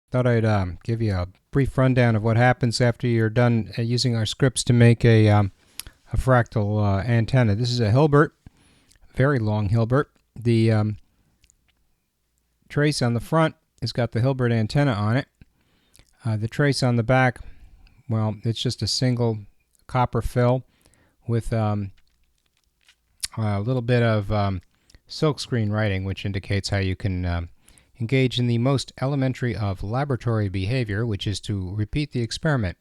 Thought I'd give you a brief rundown of what happens after you're done using our scripts to make a fractal antenna. This is a Hilbert, very long Hilbert. The trace on the front has got the Hilbert antenna on it. The trace on the back, well, it's just a single copper fill with a little bit of silkscreen writing, which indicates how you can engage in the most elementary of laboratory behavior, which is to repeat the experiment.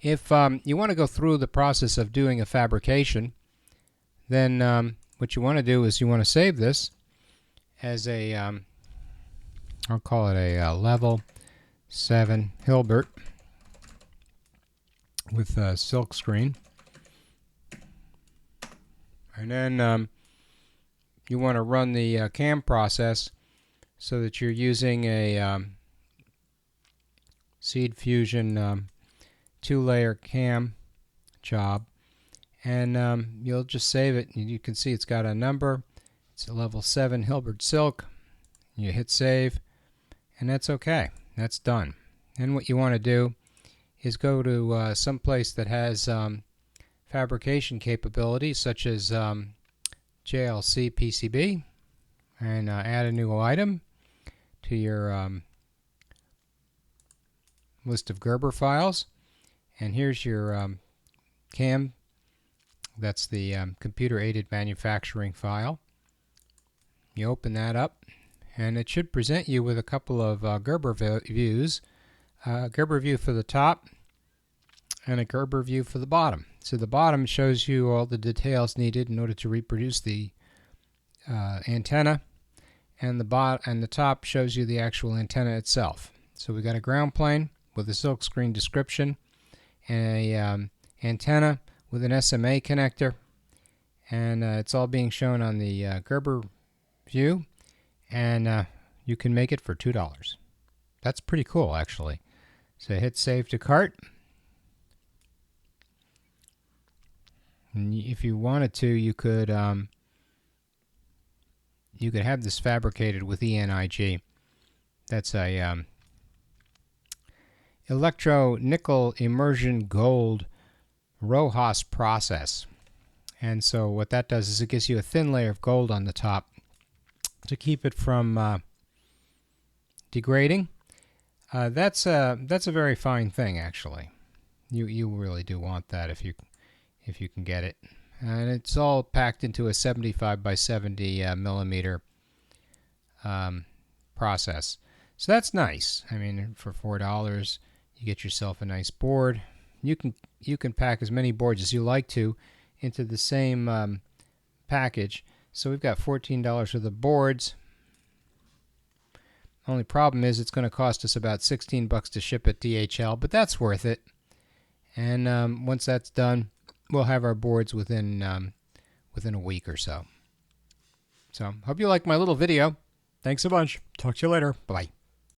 If you want to go through the process of doing a fabrication, then what you want to do is you want to save this as a, I'll call it a level 7 Hilbert with silkscreen. And then you want to run the cam process so that you're using a Seed Fusion 2-layer cam job, and you'll just save it. You can see it's got a number. It's a level 7 Hilbert Silk. You hit save, and that's okay. That's done. And what you want to do is go to some place that has fabrication capabilities, such as jclpcb, and add a new item to your list of Gerber files. And here's your CAM. That's the computer-aided manufacturing file. You open that up, and it should present you with a couple of Gerber views. Gerber view for the top and a Gerber view for the bottom. So the bottom shows you all the details needed in order to reproduce the antenna, and the top shows you the actual antenna itself. So we got a ground plane with a silkscreen description, and a antenna with an SMA connector, and it's all being shown on the Gerber view, and you can make it for $2. That's pretty cool, actually. So hit save to cart. And if you wanted to, you could have this fabricated with ENIG. That's a electro-nickel immersion gold Rojas process. And so what that does is it gives you a thin layer of gold on the top to keep it from degrading. That's a very fine thing, actually. You really do want that if you can get it. And it's all packed into a 75 by 70 millimeter process. So that's nice. I mean, for $4, you get yourself a nice board. You can pack as many boards as you like to into the same package. So we've got $14 worth of boards. Only problem is it's going to cost us about $16 to ship at DHL, but that's worth it. And once that's done, we'll have our boards within a week or so. So hope you like my little video. Thanks a bunch. Talk to you later. Bye.